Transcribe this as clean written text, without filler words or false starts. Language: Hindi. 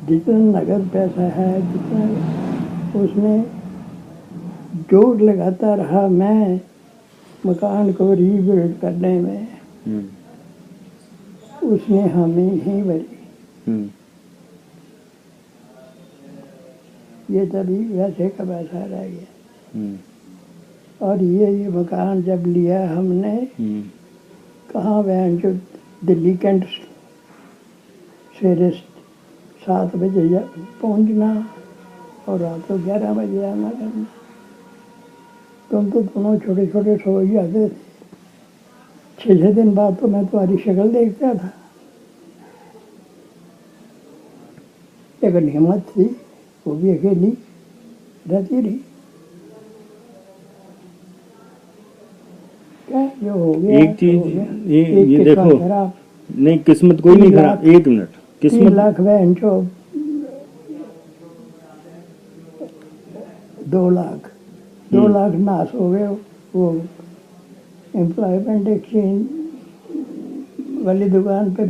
जितना नगद पैसा है, जितना उसमें जोर लगाता रहा मैं मकान को रीबिल्ड करने में, उसने हमें नहीं भरी। ये तभी वैसे का वैसा रह गया। और ये मकान जब लिया हमने, कहाँ बहन जो दिल्ली कैंट सवेरे 7 बजे पहुँचना और रात को 11 बजे आना करना। तुम तो दोनों छोटे छोटे सो ही जाते थे। 6 दिन बाद तो मैं तुम्हारी शक्ल देखता था। एक नियमत थी, वो भी अकेली रहती रही। क्या जो हो गया, एक चीज ये देखो, खराब। नहीं किस्मत कोई नहीं खराब। 1 मिनट, किस्मत 3 लाख बहन जो 2 लाख 2 लाख नाश हो गए। वो एम्प्लॉयमेंट एक्सचेंज वाली दुकान पे